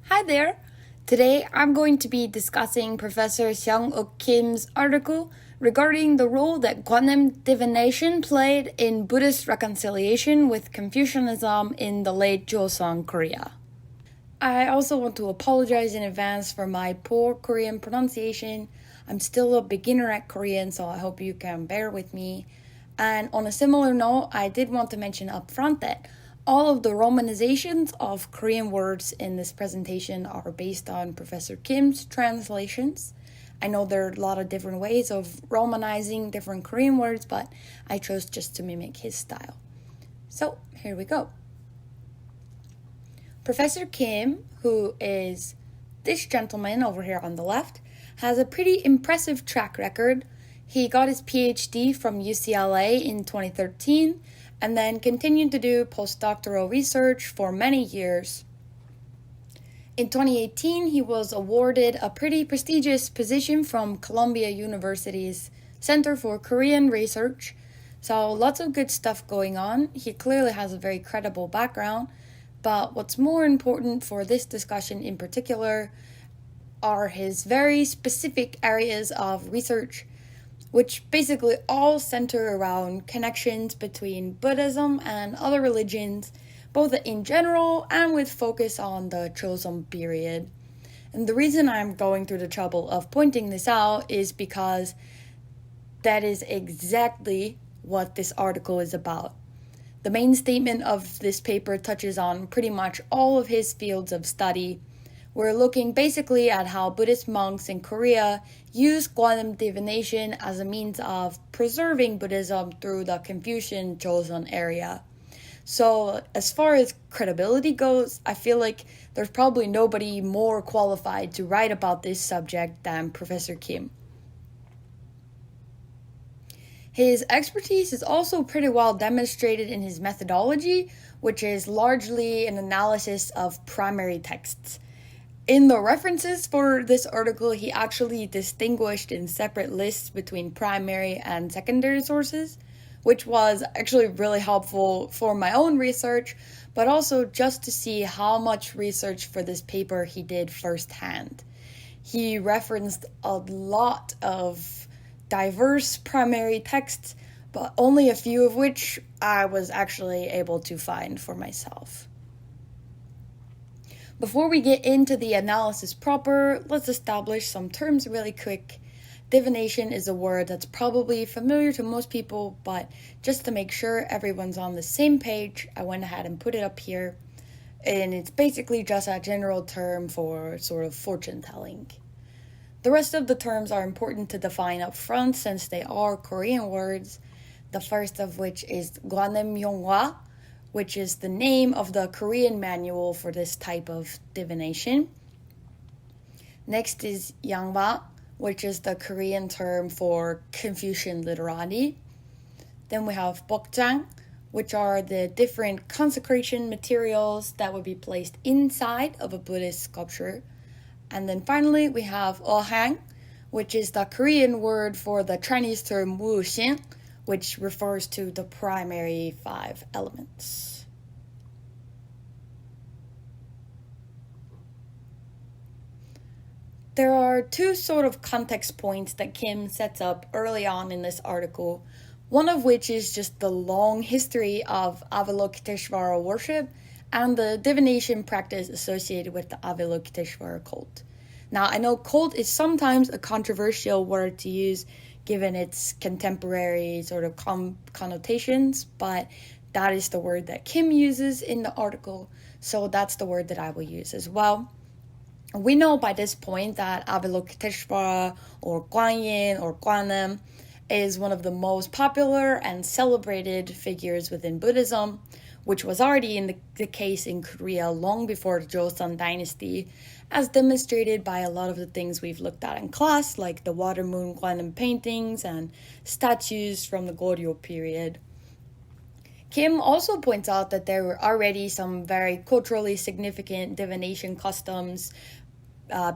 Hi there! Today I'm going to be discussing Professor Seung-uk Kim's article regarding the role that Kwanŭm divination played in Buddhist reconciliation with Confucianism in the late Chosŏn Korea. I also want to apologize in advance for my poor Korean pronunciation. I'm still a beginner at Korean, so I hope you can bear with me. And on a similar note, I did want to mention up front that all of the romanizations of Korean words in this presentation are based on Professor Kim's translations. I know there are a lot of different ways of romanizing different Korean words, but I chose just to mimic his style. So here we go. Professor Kim, who is this gentleman over here on the left, has a pretty impressive track record. He got his PhD from UCLA in 2013 and then continued to do postdoctoral research for many years. In 2018, he was awarded a pretty prestigious position from Columbia University's Center for Korean Research. So lots of good stuff going on. He clearly has a very credible background. But what's more important for this discussion in particular are his very specific areas of research, which basically all center around connections between Buddhism and other religions, both in general and with focus on the Chosŏn period. And the reason I'm going through the trouble of pointing this out is because that is exactly what this article is about. The main statement of this paper touches on pretty much all of his fields of study. We're looking basically at how Buddhist monks in Korea use Kwanŭm divination as a means of preserving Buddhism through the Confucian Chosŏn area. So as far as credibility goes, I feel like there's probably nobody more qualified to write about this subject than Professor Kim. His expertise is also pretty well demonstrated in his methodology, which is largely an analysis of primary texts. In the references for this article, he actually distinguished in separate lists between primary and secondary sources, which was actually really helpful for my own research, but also just to see how much research for this paper he did firsthand. He referenced a lot of diverse primary texts, but only a few of which I was actually able to find for myself. Before we get into the analysis proper, let's establish some terms really quick. Divination is a word that's probably familiar to most people, but just to make sure everyone's on the same page, I went ahead and put it up here. And it's basically just a general term for sort of fortune telling. The rest of the terms are important to define up front since they are Korean words. The first of which is Kwanŭm, which is the name of the Korean manual for this type of divination. Next is Yangwa, which is the Korean term for Confucian literati. Then we have Bokjang, which are the different consecration materials that would be placed inside of a Buddhist sculpture. And then finally we have Ohang, which is the Korean word for the Chinese term wuxin, which refers to the primary 5 elements. There are two sort of context points that Kim sets up early on in this article, one of which is just the long history of Avalokitešvara worship and the divination practice associated with the Avalokitešvara cult. Now, I know cult is sometimes a controversial word to use given its contemporary sort of connotations, but that is the word that Kim uses in the article, so that's the word that I will use as well. We know by this point that Avalokitešvara or Kwanyin or Kwanŭm is one of the most popular and celebrated figures within Buddhism, which was already the case in Korea long before the Joseon dynasty, as demonstrated by a lot of the things we've looked at in class, like the water moon Kwanŭm paintings and statues from the Goryeo period. Kim also points out that there were already some very culturally significant divination customs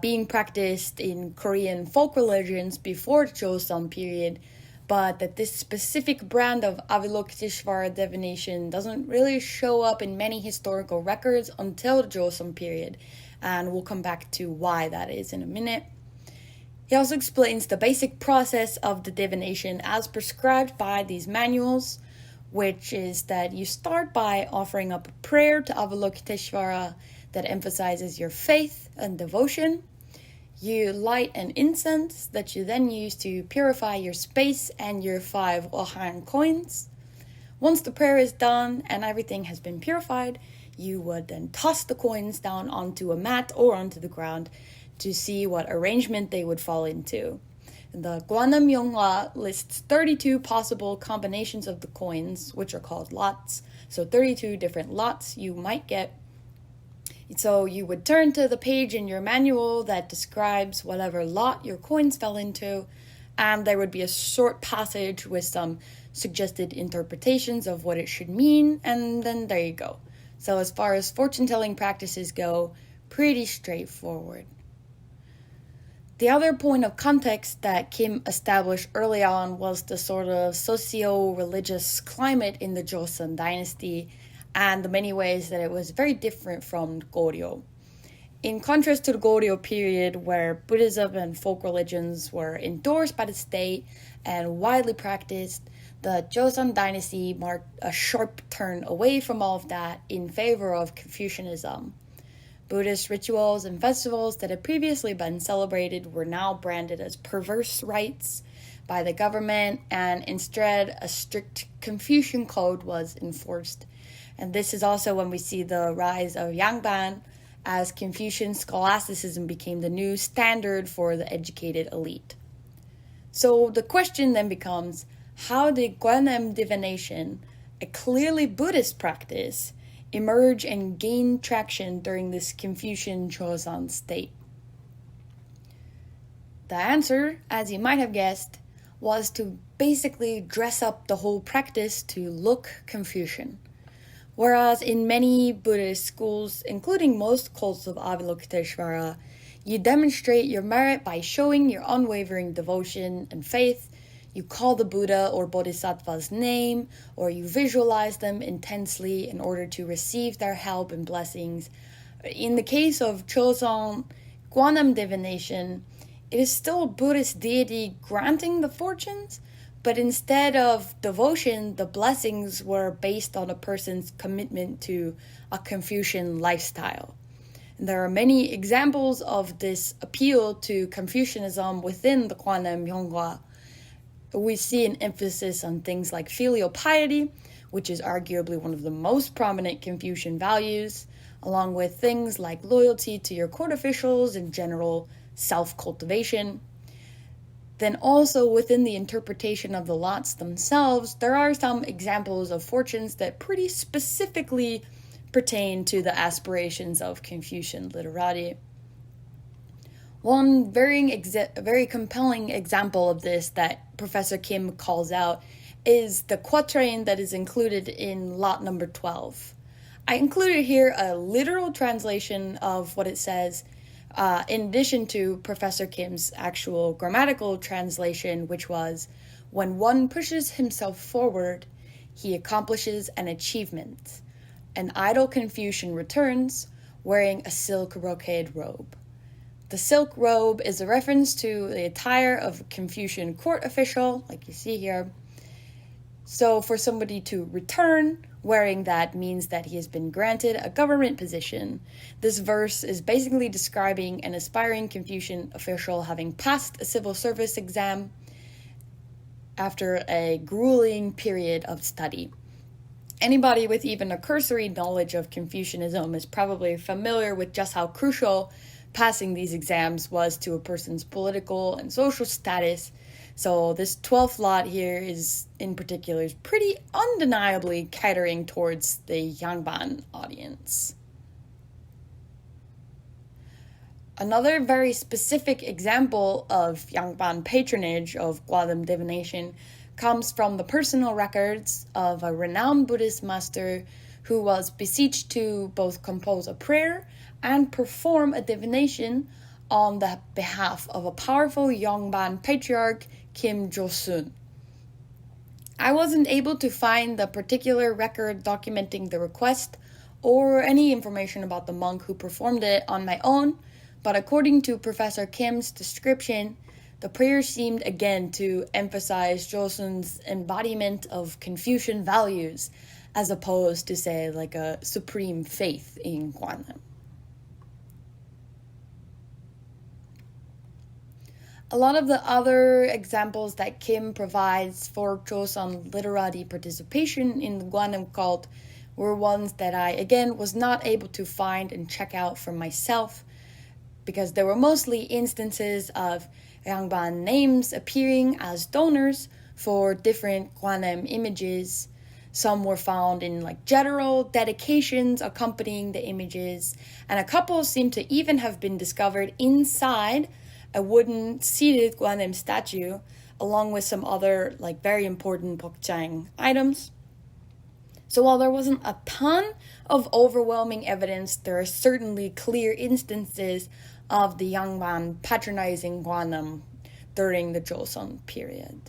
being practiced in Korean folk religions before the Joseon period, but that this specific brand of Avalokitešvara divination doesn't really show up in many historical records until the Joseon period, and we'll come back to why that is in a minute. He also explains the basic process of the divination as prescribed by these manuals, which is that you start by offering up a prayer to Avalokitešvara that emphasizes your faith and devotion. You light an incense that you then use to purify your space and your 5 Chosån coins. Once the prayer is done and everything has been purified, you would then toss the coins down onto a mat or onto the ground to see what arrangement they would fall into. The Kwanŭm lists 32 possible combinations of the coins, which are called lots. So 32 different lots you might get. So you would turn to the page in your manual that describes whatever lot your coins fell into, and there would be a short passage with some suggested interpretations of what it should mean, and then there you go. So as far as fortune-telling practices go, pretty straightforward. The other point of context that Kim established early on was the sort of socio-religious climate in the Chosŏn dynasty and the many ways that it was very different from Goryeo. In contrast to the Goryeo period, where Buddhism and folk religions were endorsed by the state and widely practiced, the Chosŏn dynasty marked a sharp turn away from all of that in favor of Confucianism. Buddhist rituals and festivals that had previously been celebrated were now branded as perverse rites by the government, and instead a strict Confucian code was enforced. And this is also when we see the rise of Yangban, as Confucian scholasticism became the new standard for the educated elite. So the question then becomes, how did Kwanŭm divination, a clearly Buddhist practice, emerge and gain traction during this Confucian Chosŏn state? The answer, as you might have guessed, was to basically dress up the whole practice to look Confucian. Whereas in many Buddhist schools, including most cults of Avalokitešvara, you demonstrate your merit by showing your unwavering devotion and faith. You call the Buddha or Bodhisattva's name, or you visualize them intensely in order to receive their help and blessings. In the case of Chosån Kwanŭm divination, it is still a Buddhist deity granting the fortunes, but instead of devotion, the blessings were based on a person's commitment to a Confucian lifestyle. And there are many examples of this appeal to Confucianism within the Kwanŭm. We see an emphasis on things like filial piety, which is arguably one of the most prominent Confucian values, along with things like loyalty to your court officials and general self-cultivation. Then also within the interpretation of the lots themselves, there are some examples of fortunes that pretty specifically pertain to the aspirations of Confucian literati. One very compelling example of this that Professor Kim calls out is the quatrain that is included in lot number 12. I included here a literal translation of what it says, in addition to Professor Kim's actual grammatical translation, which was, "When one pushes himself forward, he accomplishes an achievement. An idle Confucian returns, wearing a silk brocade robe." The silk robe is a reference to the attire of a Confucian court official, like you see here. So for somebody to return wearing that means that he has been granted a government position. This verse is basically describing an aspiring Confucian official having passed a civil service exam after a grueling period of study. Anybody with even a cursory knowledge of Confucianism is probably familiar with just how crucial passing these exams was to a person's political and social status. So this 12th lot here is, in particular, is pretty undeniably catering towards the Yangban audience. Another very specific example of Yangban patronage of Kwanŭm divination comes from the personal records of a renowned Buddhist master who was beseeched to both compose a prayer and perform a divination on the behalf of a powerful Yangban patriarch, Kim Chosŏn. I wasn't able to find the particular record documenting the request or any information about the monk who performed it on my own, but according to Professor Kim's description, the prayer seemed again to emphasize Chosŭn's embodiment of Confucian values, as opposed to, say, like a supreme faith in Kwanŭm. A lot of the other examples that Kim provides for Chosŏn literary participation in the Kwanŭm cult were ones that I, again, was not able to find and check out for myself, because there were mostly instances of Yangban names appearing as donors for different Kwanŭm images. Some were found in like general dedications accompanying the images, and a couple seem to even have been discovered inside a wooden seated Kwanŭm statue, along with some other like very important Bokjang items. So while there wasn't a ton of overwhelming evidence, there are certainly clear instances of the Yangban patronizing Kwanŭm during the Chosŏn period.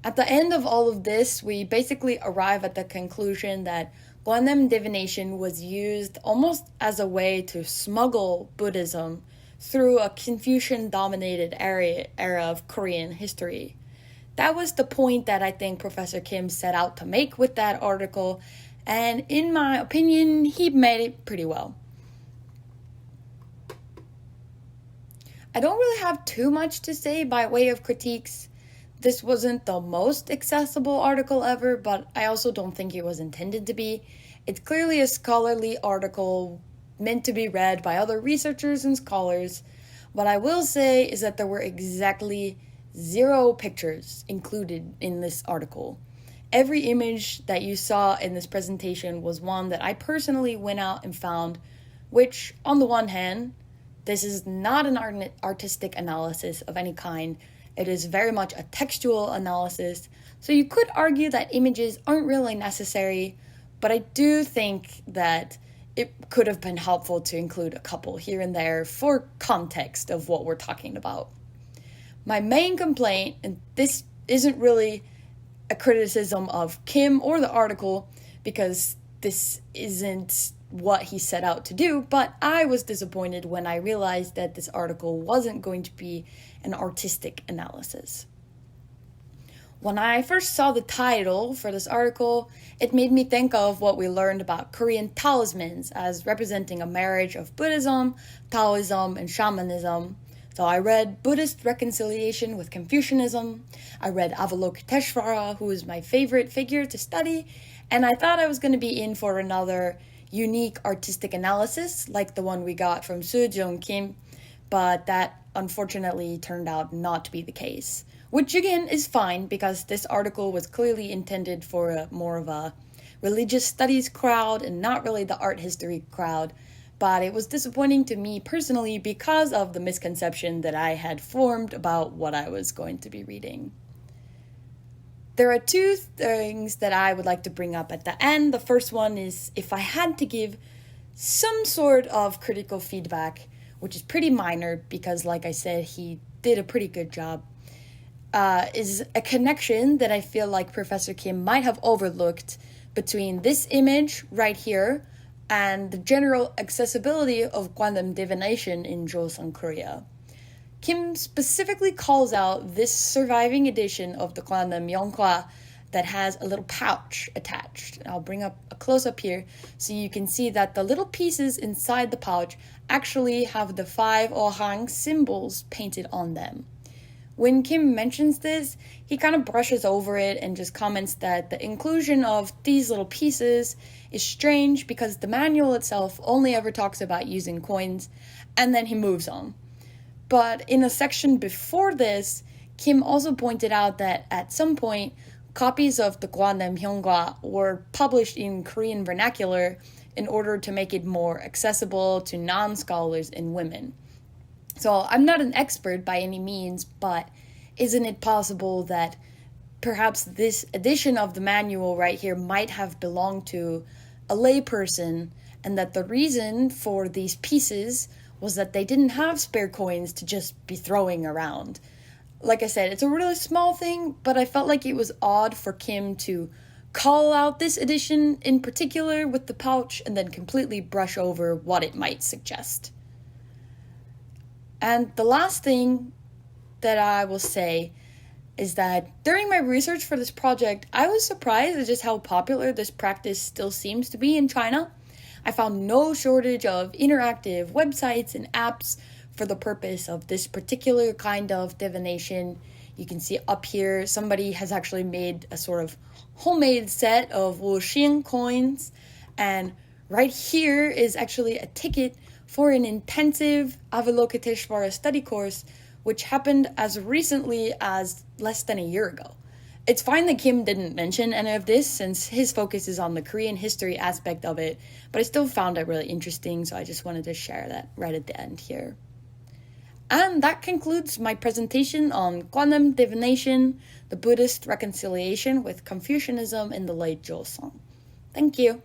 At the end of all of this, we basically arrive at the conclusion that Kwanŭm divination was used almost as a way to smuggle Buddhism through a Confucian-dominated era of Korean history. That was the point that I think Professor Kim set out to make with that article, and in my opinion, he made it pretty well. I don't really have too much to say by way of critiques. This wasn't the most accessible article ever, but I also don't think it was intended to be. It's clearly a scholarly article meant to be read by other researchers and scholars. What I will say is that there were exactly 0 pictures included in this article. Every image that you saw in this presentation was one that I personally went out and found, which, on the one hand, this is not an artistic analysis of any kind. It is very much a textual analysis, so you could argue that images aren't really necessary, but I do think that it could have been helpful to include a couple here and there for context of what we're talking about. My main complaint, and this isn't really a criticism of Kim or the article, because this isn't what he set out to do, but I was disappointed when I realized that this article wasn't going to be an artistic analysis. When I first saw the title for this article, it made me think of what we learned about Korean talismans as representing a marriage of Buddhism, Taoism, and shamanism. So I read Buddhist reconciliation with Confucianism, I read Avalokitešvara, who is my favorite figure to study, and I thought I was going to be in for another unique artistic analysis like the one we got from Soo-jung Kim, but that unfortunately turned out not to be the case. Which again is fine, because this article was clearly intended for more of a religious studies crowd and not really the art history crowd, but it was disappointing to me personally because of the misconception that I had formed about what I was going to be reading. There are 2 things that I would like to bring up at the end. The first one is if I had to give some sort of critical feedback, which is pretty minor because, like I said, he did a pretty good job, is a connection that I feel like Professor Kim might have overlooked between this image right here and the general accessibility of Kwanŭm divination in Joseon, Korea. Kim specifically calls out this surviving edition of the Kwanŭm Yongkwa that has a little pouch attached. I'll bring up a close-up here so you can see that the little pieces inside the pouch actually have the 5 ohang symbols painted on them. When Kim mentions this, he kind of brushes over it and just comments that the inclusion of these little pieces is strange because the manual itself only ever talks about using coins, and then he moves on. But in a section before this, Kim also pointed out that at some point, copies of the Kwanŭm Hyongwa were published in Korean vernacular in order to make it more accessible to non-scholars and women. So I'm not an expert by any means, but isn't it possible that perhaps this edition of the manual right here might have belonged to a layperson, and that the reason for these pieces was that they didn't have spare coins to just be throwing around? Like I said, it's a really small thing, but I felt like it was odd for Kim to call out this edition in particular with the pouch and then completely brush over what it might suggest. And the last thing that I will say is that during my research for this project, I was surprised at just how popular this practice still seems to be in China. I found no shortage of interactive websites and apps for the purpose of this particular kind of divination. You can see up here, somebody has actually made a sort of homemade set of Wuxing coins. And right here is actually a ticket for an intensive Avalokitešvara study course, which happened as recently as less than a year ago. It's fine that Kim didn't mention any of this since his focus is on the Korean history aspect of it, but I still found it really interesting, so I just wanted to share that right at the end here. And that concludes my presentation on Kwanŭm divination, the Buddhist reconciliation with Confucianism in the late Chosŏn. Thank you.